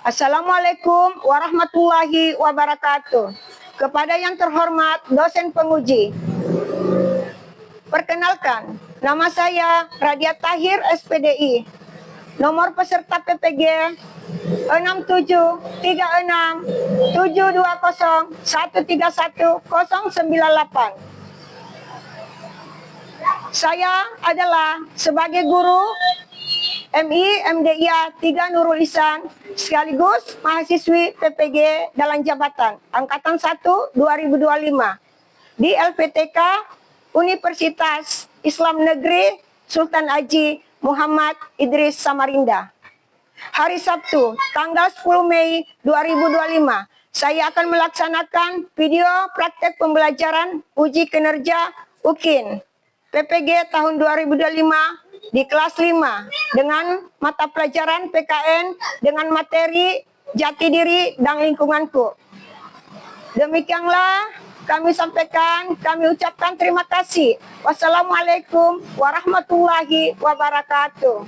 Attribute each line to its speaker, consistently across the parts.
Speaker 1: Assalamualaikum warahmatullahi wabarakatuh. Kepada yang terhormat dosen penguji, perkenalkan, nama saya Radia Tahir SPDI. Nomor peserta PPG 673672013198. Saya adalah sebagai guru MI MDIA 3 Nurul Ihsan sekaligus mahasiswi PPG dalam jabatan Angkatan 1 2025 di LPTK Universitas Islam Negeri Sultan Haji Muhammad Idris Samarinda. Hari Sabtu tanggal 10 Mei 2025 saya akan melaksanakan video praktek pembelajaran uji kinerja UKIN PPG tahun 2025 di kelas 5 dengan mata pelajaran PKN dengan materi jati diri dan lingkunganku. Demikianlah kami sampaikan, kami ucapkan terima kasih. Wassalamualaikum warahmatullahi wabarakatuh.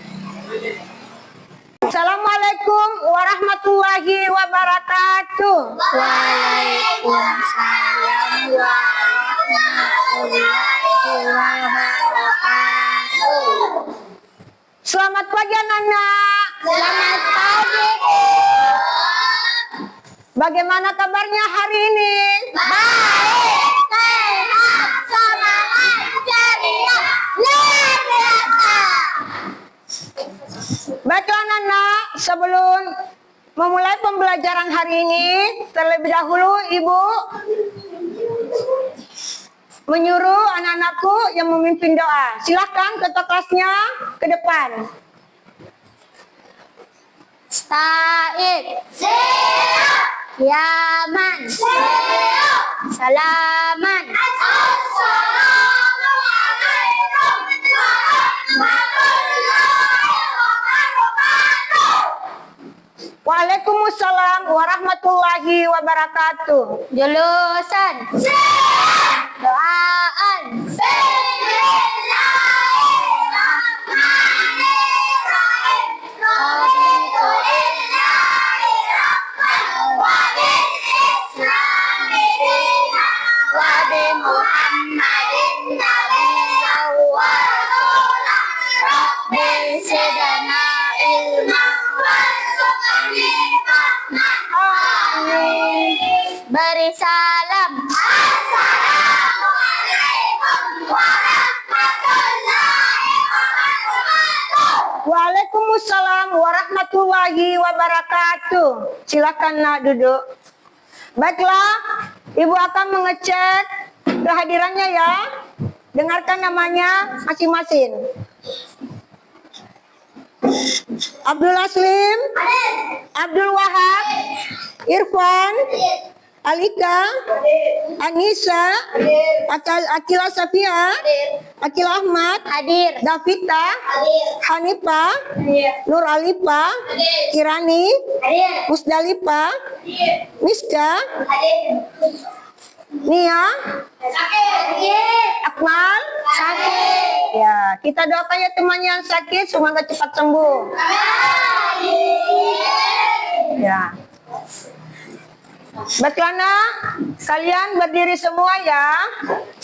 Speaker 1: Assalamualaikum warahmatullahi wabarakatuh.
Speaker 2: Waalaikumsalam warahmatullahi wabarakatuh.
Speaker 1: Selamat pagi anak-anak.
Speaker 2: Selamat pagi.
Speaker 1: Bagaimana kabarnya hari ini?
Speaker 2: Baik, sehat, semangat, ceria, luar biasa.
Speaker 1: Baiklah anak-anak, sebelum memulai pembelajaran hari ini, terlebih dahulu Ibu menyuruh anak-anakku yang memimpin doa. Silahkan ketua kelasnya ke depan.
Speaker 2: Sta'id. Siap. Yaman. Siap. Salaman. Assalamualaikum warahmatullahi wabarakatuh.
Speaker 1: Waalaikumsalam warahmatullahi wabarakatuh.
Speaker 2: Julusan. Siap. Doaan. Bismillahirrahmanirrahim. Raditu lillahi rabban wa bil islami dinan wa bi Muhammadin nabiyyan wa rasulan. Rabbi zidna ilman warzuqni fahman. Amin. Beri salam. Assalamualaikum warahmatullahi wabarakatuh.
Speaker 1: Waalaikumsalam warahmatullahi wabarakatuh. Silakan nak duduk. Baiklah, Ibu akan mengecek kehadirannya ya. Dengarkan namanya masing-masing. Abdul Aslim, Abdul Wahab, Irfan, Alika, Anissa, Akila Safia, Akila Ahmad,
Speaker 2: Hadir.
Speaker 1: Davita,
Speaker 2: Hadir.
Speaker 1: Hanifah,
Speaker 2: Hadir.
Speaker 1: Nur Alifa,
Speaker 2: Hadir.
Speaker 1: Kirani,
Speaker 2: Hadir.
Speaker 1: Musdalifah,
Speaker 2: Hadir.
Speaker 1: Miska,
Speaker 2: Hadir.
Speaker 1: Nia,
Speaker 2: Sakit.
Speaker 1: Akmal,
Speaker 2: Sakit.
Speaker 1: ya kita doakan ya teman yang sakit semoga cepat sembuh.
Speaker 2: Amin.
Speaker 1: Ya. Baiklah nak, kalian berdiri semua ya.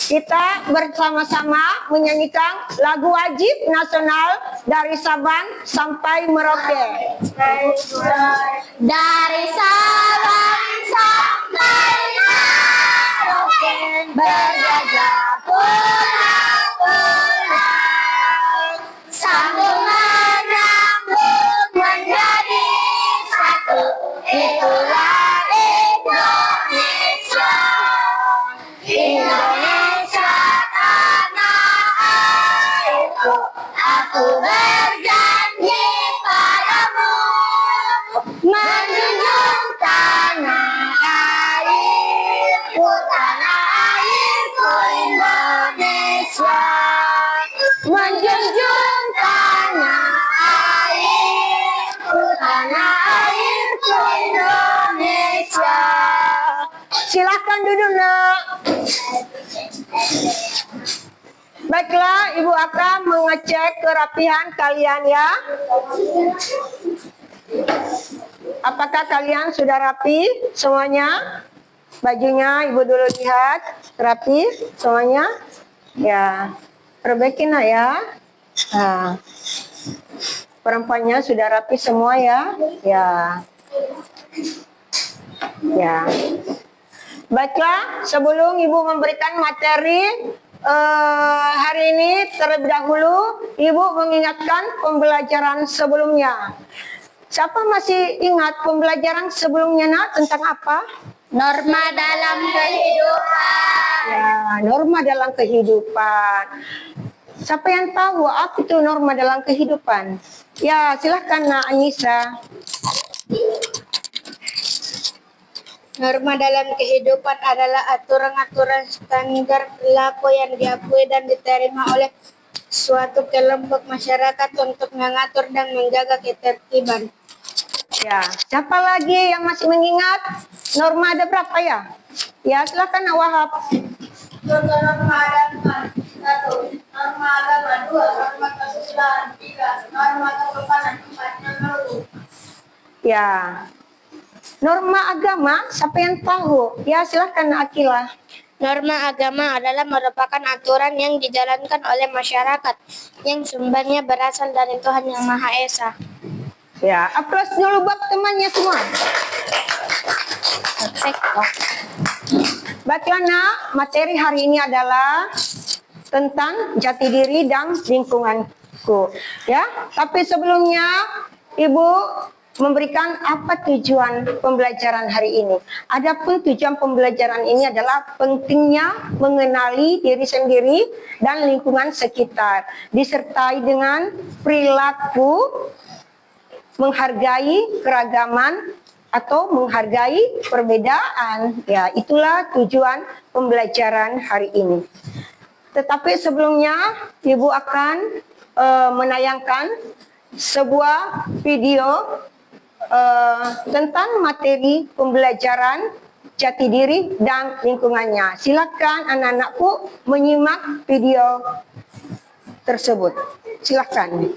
Speaker 1: Kita bersama-sama menyanyikan lagu wajib nasional dari Sabang sampai Merauke.
Speaker 2: Dari Sabang sampai Merauke berjajah pulau-pulau, sambung menyambut menjadi satu, itulah Indonesia. Indonesia tanah airku, aku berjanji padamu menjunjung tanah airku, tanah airku Indonesia, menjunjung tanah airku, tanah airku Indonesia.
Speaker 1: Silahkan duduk nak. Baiklah, Ibu akan mengecek kerapihan kalian ya. Apakah kalian sudah rapi semuanya? Bajunya ibu dulu lihat rapi semuanya. Ya, perbaikin lah ya. Nah, perempuannya sudah rapi semua ya. Ya. Ya. Baiklah, sebelum ibu memberikan materi hari ini terlebih dahulu ibu mengingatkan pembelajaran sebelumnya. Siapa masih ingat pembelajaran sebelumnya nak tentang apa?
Speaker 2: Norma dalam kehidupan.
Speaker 1: Ya, norma dalam kehidupan. Siapa yang tahu apa itu norma dalam kehidupan? Ya, silahkan Nak Anissa.
Speaker 2: Norma dalam kehidupan adalah aturan-aturan standar perilaku yang diakui dan diterima oleh suatu kelompok masyarakat untuk mengatur dan menjaga ketertiban.
Speaker 1: Ya, siapa lagi yang masih mengingat? Norma ada berapa ya? Ya, silakan Nak Wahab.
Speaker 2: Norma agama 1, norma agama 2, norma kesusilaan 3, norma kesopanan 4, norma hukum.
Speaker 1: Ya. Norma agama, siapa yang tahu? Ya, silakan Nak Akila.
Speaker 2: Norma agama adalah merupakan aturan yang dijalankan oleh masyarakat yang sumbernya berasal dari Tuhan Yang Maha Esa.
Speaker 1: Ya, aplaus dulu buat temannya semua. Baiklah Nak, materi hari ini adalah tentang jati diri dan lingkunganku. Ya, tapi sebelumnya Ibu memberikan apa tujuan pembelajaran hari ini. Adapun tujuan pembelajaran ini adalah pentingnya mengenali diri sendiri dan lingkungan sekitar, disertai dengan perilaku menghargai keragaman atau menghargai perbedaan. Ya, itulah tujuan pembelajaran hari ini. Tetapi sebelumnya Ibu akan menayangkan sebuah video tentang materi pembelajaran jati diri dan lingkungannya. Silakan anak-anakku menyimak video tersebut. Silakan.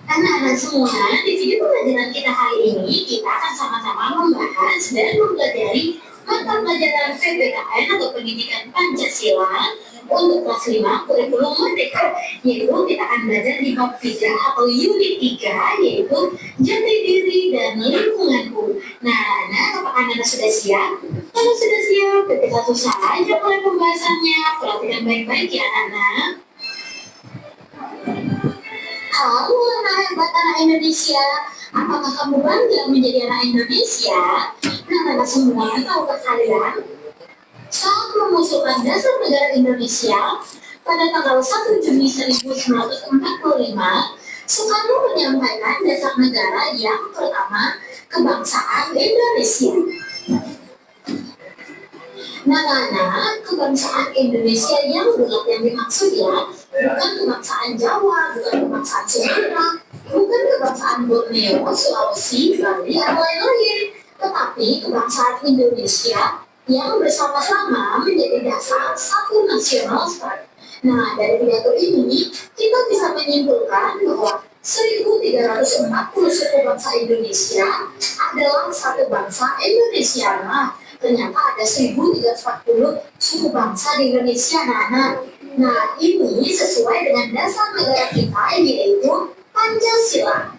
Speaker 3: Anak-anak semua, di video pembelajaran kita hari ini, kita akan sama-sama membahas dan mempelajari mata pelajaran PPKN atau Pendidikan Pancasila untuk kelas 5 kurikulum merdeka. Yaitu kita akan belajar di bab 3 atau unit 3, yaitu jati diri dan lingkunganku. Nah, apakah anak sudah siap? Kalau sudah siap, kita langsung saja mulai pembahasannya. Perhatikan baik-baik ya anak-anak. Halo anak Indonesia, apakah kamu bangga menjadi anak Indonesia? Nah, anak semua, tahukah kalian? Saat mengusulkan dasar negara Indonesia pada tanggal 1 Juni 1945, Soekarno menyampaikan dasar negara yang pertama, kebangsaan Indonesia. Nah, kebangsaan Indonesia yang berat yang dimaksud ya, bukan kebangsaan Jawa, bukan kebangsaan Sumatera, bukan kebangsaan Borneo, Sulawesi, Bali, atau lain-lain, tetapi kebangsaan Indonesia yang bersama-sama menjadi dasar satu nasional state. Nah, dari pidato ini kita bisa menyimpulkan bahwa 1340 suku bangsa Indonesia adalah satu bangsa Indonesia. Ternyata ada 1340 suku bangsa di Indonesia, Nah, ini sesuai dengan dasar negara kita, yaitu Pancasila.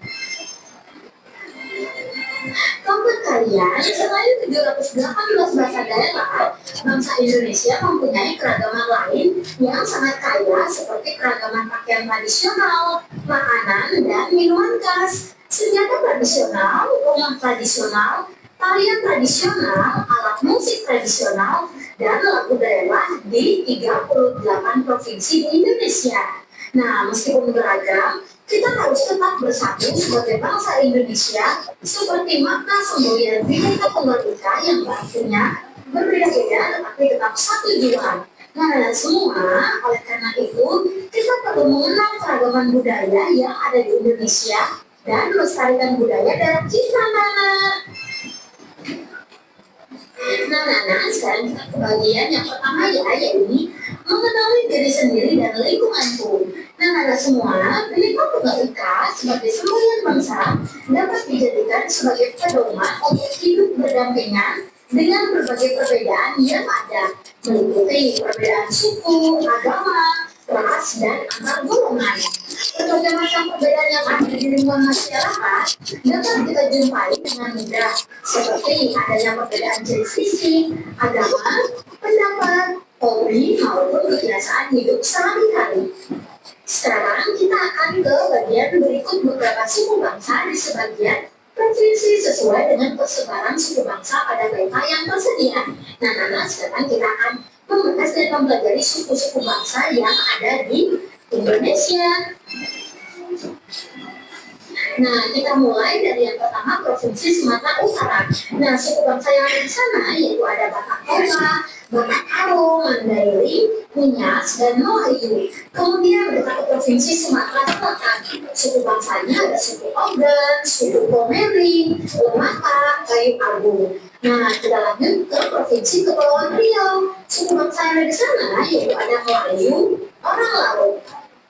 Speaker 3: Kampung kalian, selain 718 bahasa daerah, bangsa Indonesia mempunyai keragaman lain yang sangat kaya seperti keragaman pakaian tradisional, makanan, dan minuman khas, senjata tradisional, rumah tradisional, tarian tradisional, alat musik tradisional, dan lagu daerah di 38 provinsi di Indonesia. Nah, meskipun beragam, kita harus tetap bersatu sebagai bangsa Indonesia seperti makna semboyan Bhinneka Tunggal Ika yang artinya berbeda-beda tetapi tetap satu jua. Nah, semua, oleh karena itu, kita perlu mengenal keragaman budaya yang ada di Indonesia dan melestarikan budaya daerah kita, Nah, sekarang kita ke bagian yang pertama ya, yaitu mengenali diri sendiri dan lingkunganku. Nah, Anda semua, Bhinneka Tunggal Ika sebagai semboyan bangsa dapat dijadikan sebagai pedoman untuk hidup berdampingan dengan berbagai perbedaan yang ada, meliputi perbedaan suku, agama, ras, dan antar golongan. Berbagai macam perbedaan yang ada di lingkungan masyarakat dapat kita jumpai dengan mudah, seperti adanya perbedaan jenis fisik, agama, pendapat, hobi, maupun kebiasaan hidup sehari-hari. Sekarang kita akan ke bagian berikut beberapa suku bangsa di sebagian provinsi sesuai dengan persebaran suku bangsa pada peta yang tersedia. Nah, sekarang kita akan membahas dan mempelajari suku-suku bangsa yang ada di Indonesia. Nah, kita mulai dari yang pertama, Provinsi Sumatera Utara. Nah, suku bangsa yang ada di sana yaitu ada Batak Toba, Batak Karo, Mandailing, Nias, dan Melayu. Kemudian kita ke Provinsi Sumatera Selatan. Suku bangsanya ada suku Ogan, suku Komering, Lemata, Kayu Agung. Nah, kita lanjut ke Provinsi Kepulauan Riau. Suku bangsa yang ada di sana yaitu ada Melayu, orang Laut.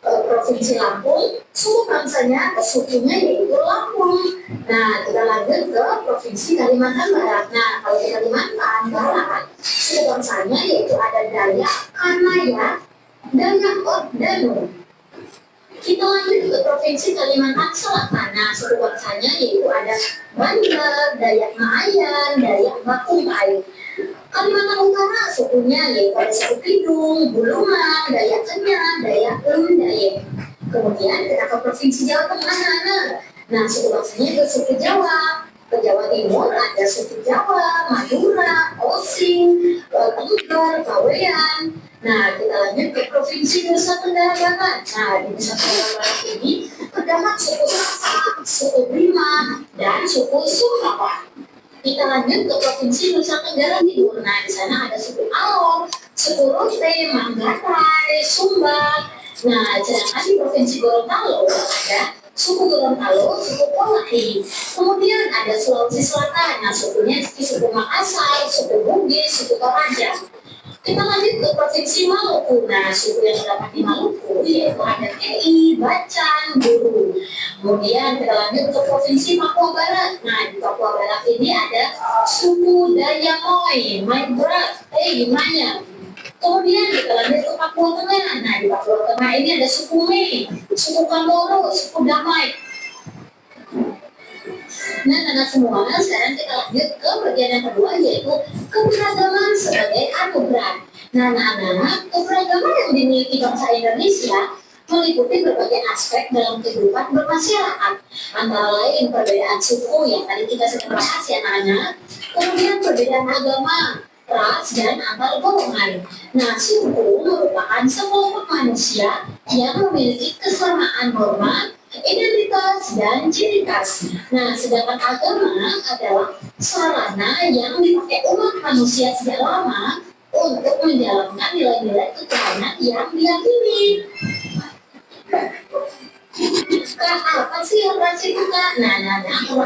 Speaker 3: Provinsi Lampung, suku bangsanya atau sukunya yaitu Lampung. Nah, kita lanjut ke Provinsi Kalimantan Barat. Nah, kalau di Kalimantan Barat, suku bangsanya yaitu ada Dayak Kanaya, Dayak Odano. Kita lanjut ke Provinsi Kalimantan Selatan. Nah, suku bangsanya yaitu ada Banda, Dayak Maayan, Dayak Makumpai. Kalimantan Utara sukunya yaitu ada suku Pidung, Bulungan, Dayak Kenyah, Dayak Dayak. Kemudian kita ke Provinsi Jawa Tengah. Nah, suku bangsanya itu suku Jawa. Ke Jawa Timur ada suku Jawa, Madura, Osing, Tengger, Kawean. Nah, kita lanjut ke Provinsi Nusa Tenggara Barat. Nah, di Nusa Tenggara Barat ini terdapat suku Sasak, suku Bima, dan suku Sumbawa. Kita lanjut ke Provinsi Nusa Tenggara Timur. Nah, di sana ada suku Alor, suku Rote, Manggarai, Sumba. Nah, sedangkan di Provinsi Gorontalo ada suku Gorontalo, suku Polahi. Kemudian ada Sulawesi Selatan. Nah, sukunya suku Makassar, suku Bugis, suku Toraja. Kita lanjut ke Provinsi Maluku. Nah, suku yang terdapat di Maluku yaitu ada TI, Bacan, Buru. Kemudian kita lanjut ke Provinsi Papua Barat. Nah, di Papua Barat ini ada suku Dayamoy, Maibrat, Manya. Kemudian kita lanjut ke Papua Tengah. Nah, di Papua Tengah ini ada suku Mei, suku Kamoro, suku Damai. Nah, semua, sekarang kita lanjut ke bagian yang kedua yaitu keberagaman sebagai anugerah. Nah, keberagaman yang dimiliki bangsa Indonesia meliputi berbagai aspek dalam kehidupan bermasyarakat, antara lain perbedaan suku yang tadi kita sudah bahas ya anak-anak, kemudian perbedaan agama, ras, dan antar golongan. Nah, suku merupakan sekelompok manusia yang memiliki kesamaan norma, identitas, dan ciri khas. Nah, sedangkan agama adalah sarana yang dipakai umat manusia sejak lama untuk menjalankan nilai-nilai ketuhanan yang diyakini. Apa sih ras itu, Kak? Nah,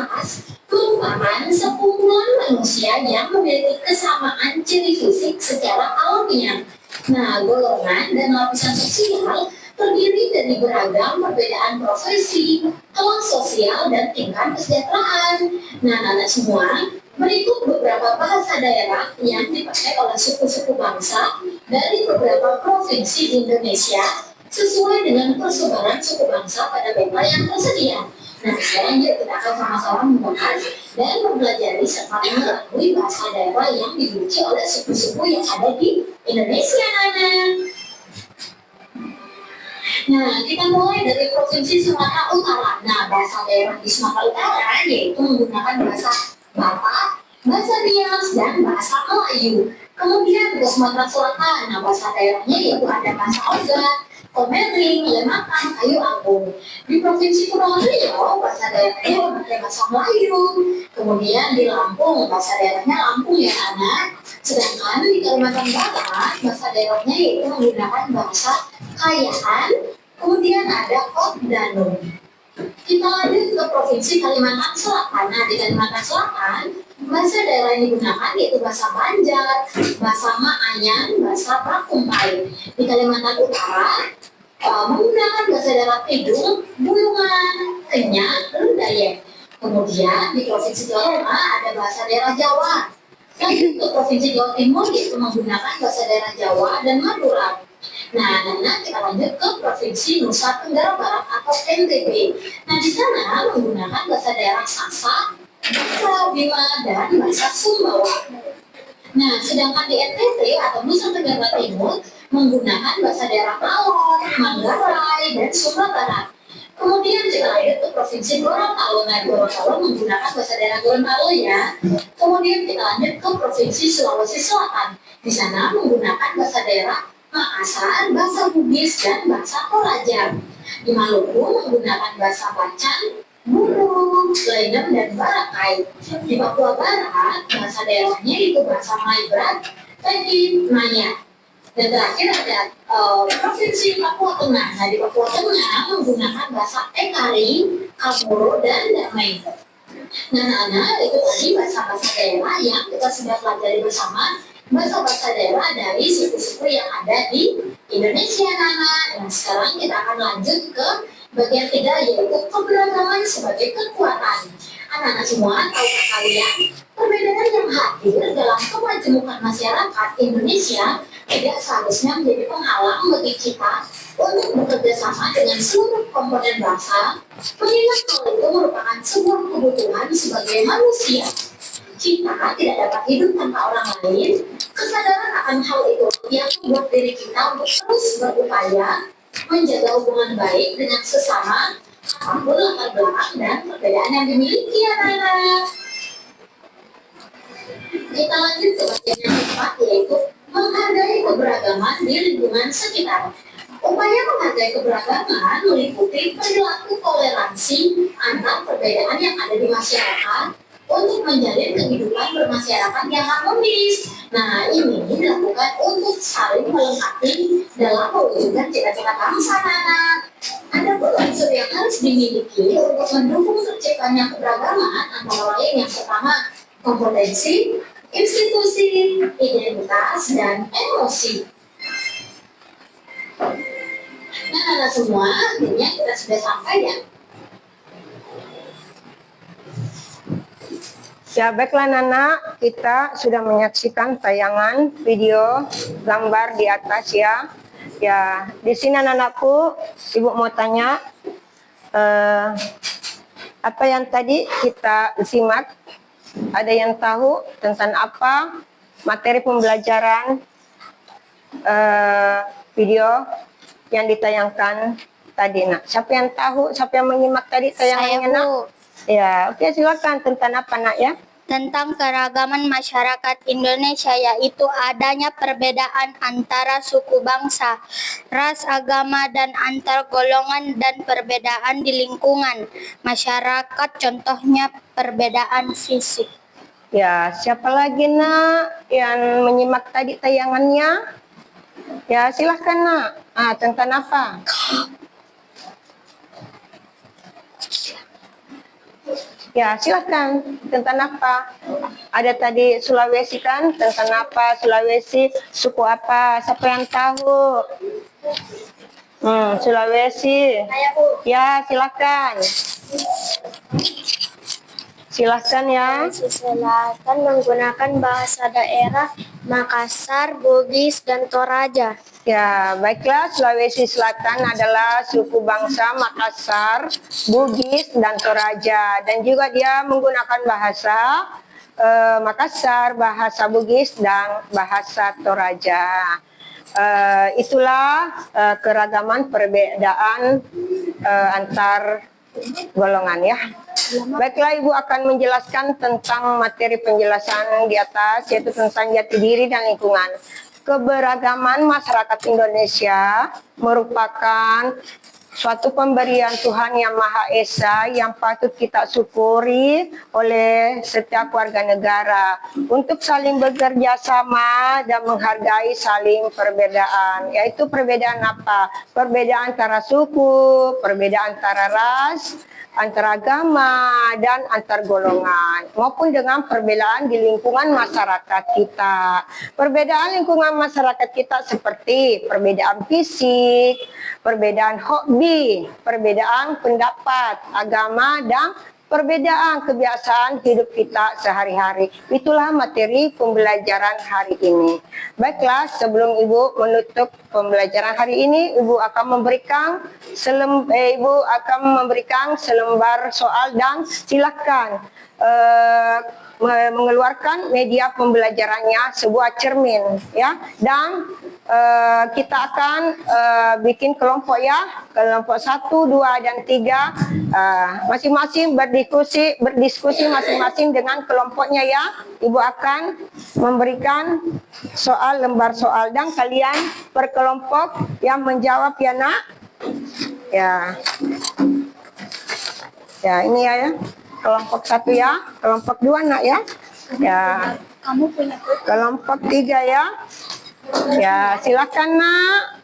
Speaker 3: ras merupakan sekumpulan manusia yang memiliki kesamaan ciri fisik secara alamiah. Nah, golongan dan lapisan sosial terdiri dari beragam perbedaan profesi, kelas sosial, dan tingkat kesejahteraan. Nah, semua, berikut beberapa bahasa daerah yang dipakai oleh suku-suku bangsa dari beberapa provinsi di Indonesia sesuai dengan persebaran suku bangsa pada peta yang tersedia. Nah, sekarang yuk kita akan sama-sama membahas dan mempelajari serta mengetahui bahasa daerah yang dimiliki oleh suku-suku yang ada di Indonesia, Nana. Nah, kita mulai dari Provinsi Sumatera Utara. Nah, bahasa daerah di Sumatera Utara yaitu menggunakan bahasa Batak, bahasa Nias, dan bahasa Melayu. Kemudian ke Sumatera Selatan, nah bahasa daerahnya yaitu ada bahasa Ogan, Komering, Lematan, Kayu Agung. Di Provinsi Kepulauan Riau, bahasa daerahnya memakai bahasa Melayu. Kemudian di Lampung, bahasa daerahnya Lampung ya anak. Sedangkan di Kalimantan Barat, bahasa daerahnya yaitu menggunakan bahasa Kayan. Kemudian ada Odano. Kita lanjut ke Provinsi Kalimantan Selatan. Nah, di Kalimantan Selatan, Bahasa daerah yang digunakan yaitu bahasa Banjar, bahasa Maayan, bahasa Pakumpai. Di Kalimantan Utara menggunakan bahasa daerah Pidul, Bulungan, Kenyak, dan Dayak. Kemudian di Provinsi Jawa Tengah ada bahasa daerah Jawa. Lanjut ke Provinsi Jawa Timur yaitu menggunakan bahasa daerah Jawa dan Madura. Nah, kita lanjut ke Provinsi Nusa Tenggara Barat atau NTB. Nah, di sana menggunakan bahasa daerah Sasak, bahasa Bima, dan bahasa Sumbawa. Nah, sedangkan di NTT atau Nusa Tenggara Timur menggunakan bahasa daerah Alor, Manggarai, dan Sumatera Barat. Kemudian kita lanjut ke Provinsi Gorontalo. Nah, Gorontalo menggunakan bahasa daerah Gorontalo ya. Kemudian kita lanjut ke Provinsi Sulawesi Selatan. Di sana menggunakan bahasa daerah Makassar, bahasa Bugis, dan bahasa Toraja. Di Maluku menggunakan bahasa Bacan, Buru, Lenem, dan Barakai. Di Papua Barat, bahasa daerahnya itu bahasa Maibrat, Tegi, Maya. Dan terakhir ada Provinsi Papua Tengah. Nah, di Papua Tengah menggunakan bahasa Ekari, Kamoro, dan Damai. Nah, itu tadi bahasa-bahasa daerah yang kita sudah pelajari bersama. Bahasa-bahasa daerah dari suku-suku yang ada di Indonesia, Nana. Nah, sekarang kita akan lanjut ke bagian 3, yaitu keberagaman sebagai kekuatan. Anak-anak semua, tahukah kalian perbedaan yang hadir dalam kemajemukan masyarakat Indonesia tidak seharusnya menjadi penghalang bagi kita untuk bekerja sama dengan seluruh komponen bangsa, mengingat hal itu merupakan sebuah kebutuhan sebagai manusia. Kita tidak dapat hidup tanpa orang lain. Kesadaran akan hal itu yang membuat diri kita untuk terus berupaya menjaga hubungan baik dengan sesama, apapun latar belakang dan perbedaan yang dimiliki, anak-anak. Kita lanjut ke bagian yang keempat, yaitu menghargai keberagaman di lingkungan sekitar. Upaya menghargai keberagaman meliputi perilaku toleransi antar perbedaan yang ada di masyarakat untuk menjalin kehidupan bermasyarakat yang harmonis. Nah, ini dilakukan untuk saling melengkapi dalam mewujudkan cita-cita bangsa, anak. Ada pun unsur yang harus dimiliki untuk mendukung terciptanya keberagaman antara lain yang pertama kompetensi, institusi, identitas, dan emosi. Nah, semua akhirnya kita sudah sampai ya.
Speaker 1: Ya, baiklah Nana, kita sudah menyaksikan tayangan video gambar di atas ya. Ya, di sini anak-anakku, Ibu mau tanya apa yang tadi kita simak? Ada yang tahu tentang apa materi pembelajaran video yang ditayangkan tadi, Nak? Siapa yang tahu? Siapa yang menyimak tadi tayangannya, Nak? Ya, oke, silakan. Tentang apa, Nak, ya?
Speaker 2: Tentang keragaman masyarakat Indonesia, yaitu adanya perbedaan antara suku bangsa, ras, agama, dan antar golongan, dan perbedaan di lingkungan masyarakat, contohnya perbedaan fisik.
Speaker 1: Ya, siapa lagi, Nak, yang menyimak tadi tayangannya? Ya, silahkan, Nak. Tentang apa? Ya, silahkan. Tentang apa? Ada tadi Sulawesi kan? Tentang apa Sulawesi? Suku apa? Siapa yang tahu? Sulawesi. Ya, silahkan. Silahkan ya.
Speaker 2: Sulawesi Selatan menggunakan bahasa daerah Makassar, Bugis, dan Toraja.
Speaker 1: Ya, baiklah, Sulawesi Selatan adalah suku bangsa Makassar, Bugis, dan Toraja. Dan juga dia menggunakan bahasa Makassar, bahasa Bugis, dan bahasa Toraja. Itulah keragaman perbedaan antar golongan ya. Baiklah, Ibu akan menjelaskan tentang materi penjelasan di atas, yaitu tentang jati diri dan lingkungan. Keberagaman masyarakat Indonesia merupakan suatu pemberian Tuhan Yang Maha Esa yang patut kita syukuri oleh setiap warga negara untuk saling bekerja sama dan menghargai saling perbedaan. Yaitu perbedaan apa? Perbedaan antara suku, perbedaan antara ras, antara agama, dan antar golongan, maupun dengan perbedaan di lingkungan masyarakat kita. Perbedaan lingkungan masyarakat kita seperti perbedaan fisik, perbedaan hobi, perbedaan pendapat, agama, dan perbedaan kebiasaan hidup kita sehari-hari. Itulah materi pembelajaran hari ini. Baiklah, sebelum Ibu menutup pembelajaran hari ini, Ibu akan memberikan selembar soal dan silakan mengeluarkan media pembelajarannya, sebuah cermin, ya. Dan kita akan bikin kelompok, ya, kelompok 1, 2, dan 3, masing-masing berdiskusi masing-masing dengan kelompoknya, ya. Ibu akan memberikan lembar soal dan kalian per kelompok yang menjawab, ya nak. Ya, ya ini ya. Kelompok 1 ya, kelompok 2 nak ya. Ya.
Speaker 2: Kamu punya
Speaker 1: Kelompok 3 ya. Ya, silakan nak.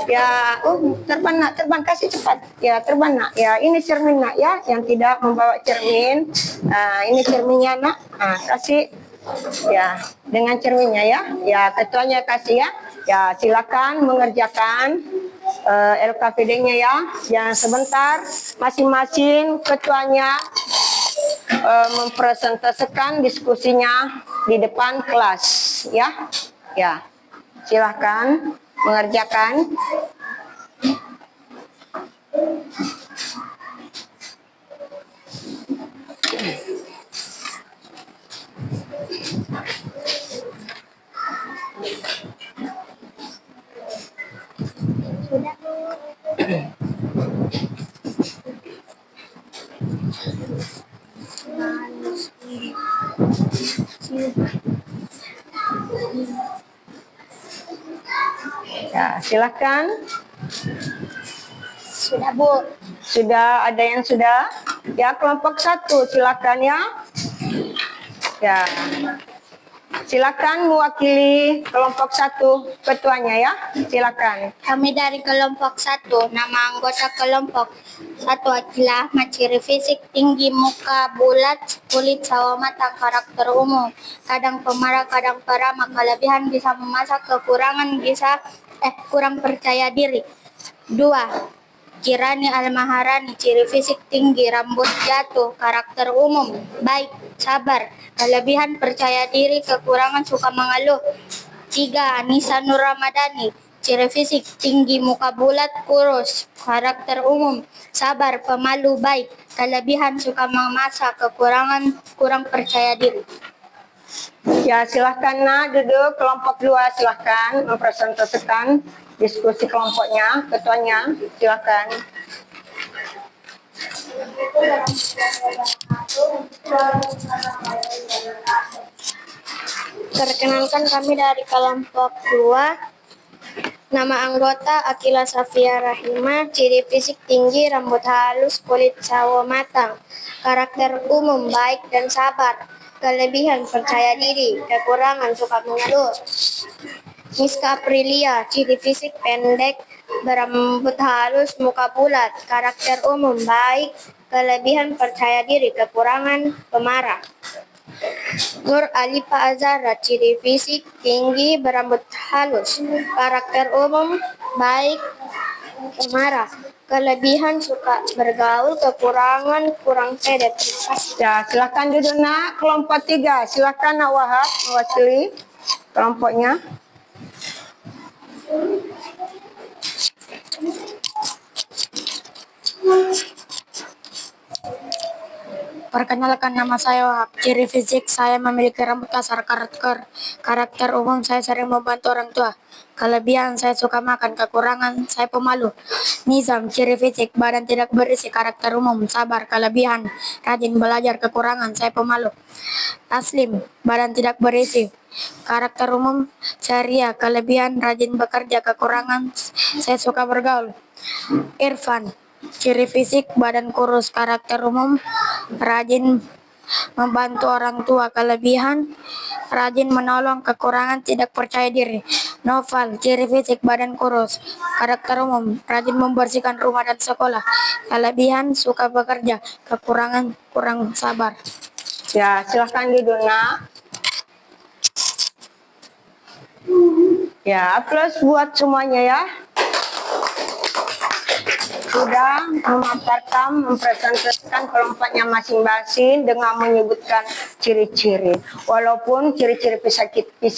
Speaker 1: Ya, terbang nak, terbang, kasih cepat. Ya, terbang nak. Ya, ini cermin nak ya, yang tidak membawa cermin. Ini cerminnya nak. Kasih. Ya, dengan cerminnya ya. Ya, ketuanya kasih ya. Ya, silakan mengerjakan LKPD-nya ya. Jangan sebentar, masing-masing ketuanya mempresentasikan diskusinya di depan kelas ya. Ya, silahkan mengerjakan. Ya, silakan.
Speaker 2: Sudah, Bu.
Speaker 1: Sudah, ada yang sudah? Ya, kelompok 1 silakan ya. Ya. Silakan mewakili kelompok 1 ketuanya ya. Silakan.
Speaker 2: Kami dari kelompok 1, nama anggota kelompok 1 Akila, ciri fisik tinggi, muka bulat, kulit sawo matang, karakter umum, kadang pemarah, kadang peramah, kelebihan bisa memasak, kekurangan bisa kurang percaya diri. 2. Kirani Al-Maharani, ciri fisik tinggi, rambut jatuh, karakter umum, baik, sabar, kelebihan percaya diri, kekurangan suka mengeluh. 3. Anissa Nur Ramadhani, ciri fisik tinggi, muka bulat, kurus, karakter umum, sabar, pemalu, baik, kelebihan suka memasak, kekurangan kurang percaya diri.
Speaker 1: Ya, silahkan nak duduk. Kelompok 2 silahkan mempresentasikan diskusi kelompoknya, ketuanya, silakan.
Speaker 2: Perkenalkan, kami dari kelompok 2. Nama anggota Akila Safia Rahima, ciri fisik tinggi, rambut halus, kulit sawo matang, karakter umum, baik dan sabar, kelebihan percaya diri, kekurangan suka mengeluh. Miska Aprilia, ciri fisik pendek, berambut halus, muka bulat, karakter umum, baik, kelebihan percaya diri, kekurangan pemarah. Nur Alifa Azara, ciri fisik tinggi, berambut halus, karakter umum, baik, pemarah, kelebihan suka bergaul, kekurangan kurang pede. Terima kasih.
Speaker 1: Ya, silakan duduk nak. Kelompok 3 silakan nak Wahab mewakili kelompoknya.
Speaker 4: Perkenalkan, nama saya Wahab. Ciri fisik saya memiliki rambut kasar, karakter umum saya sering membantu orang tua. Kelebihan saya suka makan, kekurangan saya pemalu. Nizam, ciri fisik badan tidak berisi, karakter umum sabar, kelebihan rajin belajar, kekurangan saya pemalu. Taslim, badan tidak berisi, karakter umum ceria, kelebihan rajin bekerja, kekurangan saya suka bergaul. Irfan. Ciri fisik badan kurus, karakter umum rajin membantu orang tua, kelebihan rajin menolong, kekurangan tidak percaya diri. Noval. Ciri fisik badan kurus, karakter umum rajin membersihkan rumah dan sekolah, kelebihan suka bekerja, kekurangan kurang sabar.
Speaker 1: Ya, silahkan duduk nak. Ya, plus buat semuanya ya. Sudah memaparkan, mempresentasikan kelompoknya masing-masing dengan menyebutkan ciri-ciri. Walaupun ciri-ciri fisik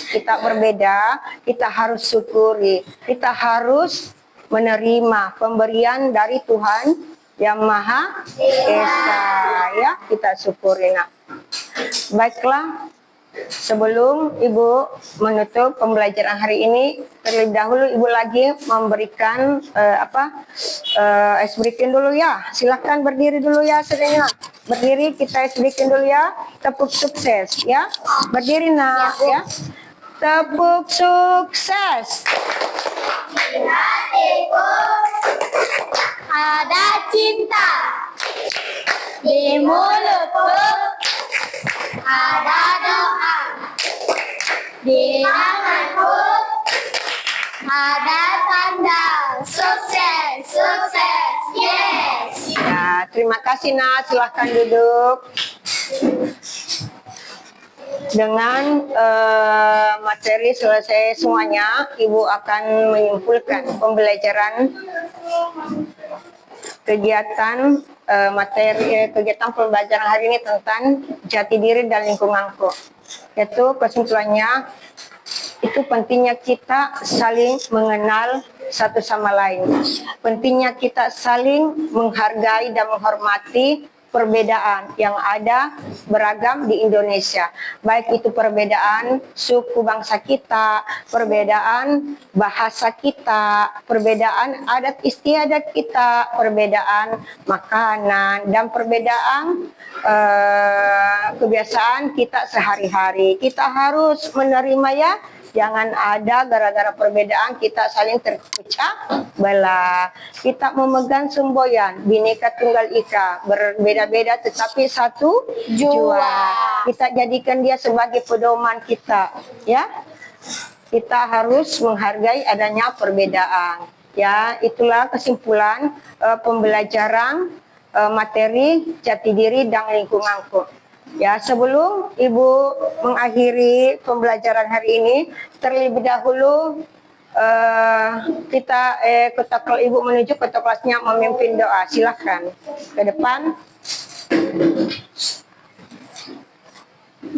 Speaker 1: kita berbeda, kita harus syukuri. Kita harus menerima pemberian dari Tuhan yang Maha Esa. Ya, kita syukuri nak. Baiklah. Sebelum Ibu menutup pembelajaran hari ini, terlebih dahulu Ibu lagi memberikan ice breaking dulu ya. Silakan berdiri dulu ya semuanya. Berdiri, kita ice breaking dulu ya. Tepuk sukses ya. Berdiri nak ya. Tepuk sukses.
Speaker 2: Ada cinta di mulutku, ada doa di tanganku, ada tanda sukses, sukses, yes.
Speaker 1: Ya, terima kasih nak. Silahkan duduk. Dengan materi selesai semuanya, Ibu akan menyimpulkan pembelajaran kegiatan kegiatan pembelajaran hari ini tentang jati diri dan lingkunganku. Yaitu kesimpulannya, itu pentingnya kita saling mengenal satu sama lain. Pentingnya kita saling menghargai dan menghormati perbedaan yang ada beragam di Indonesia. Baik itu perbedaan suku bangsa kita, perbedaan bahasa kita, perbedaan adat istiadat kita, perbedaan makanan, dan perbedaan kebiasaan kita sehari-hari. Kita harus menerima ya. Jangan ada gara-gara perbedaan kita saling terpecah belah. Kita memegang semboyan Bhinneka Tunggal Ika, berbeda-beda tetapi satu jua. Kita jadikan dia sebagai pedoman kita, ya. Kita harus menghargai adanya perbedaan. Ya, itulah kesimpulan pembelajaran materi jati diri dan lingkunganku. Ya, sebelum Ibu mengakhiri pembelajaran hari ini, terlebih dahulu kita Ibu menuju ke kelasnya memimpin doa. Silakan ke depan.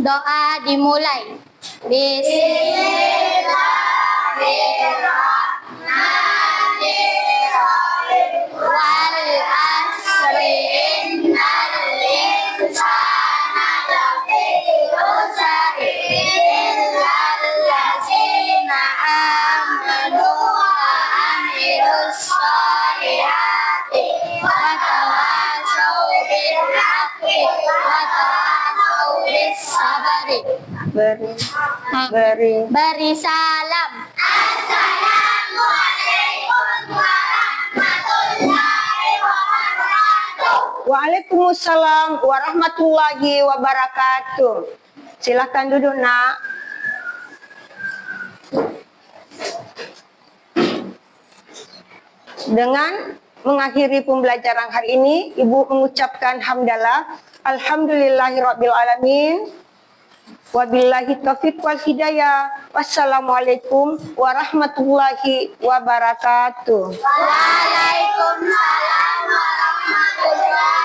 Speaker 2: Doa dimulai. Bismillahirrahmanirrahim. Wal asri innal insana lafi khusr illal ladzina amanu wa amilus solihati wa tawassaw bil haqqi wa tawassaw bis sabri. Beri salam. Assalamualaikum warahmatullahi wabarakatuh.
Speaker 1: Waalaikumsalam warahmatullahi wabarakatuh. Silakan duduk nak. Dengan mengakhiri pembelajaran hari ini, Ibu mengucapkan hamdalah. Alhamdulillahirabbil alamin. Wabillahi taufiq wal hidayah. Wassalamualaikum warahmatullahi wabarakatuh.
Speaker 2: Waalaikumsalam warahmatullahi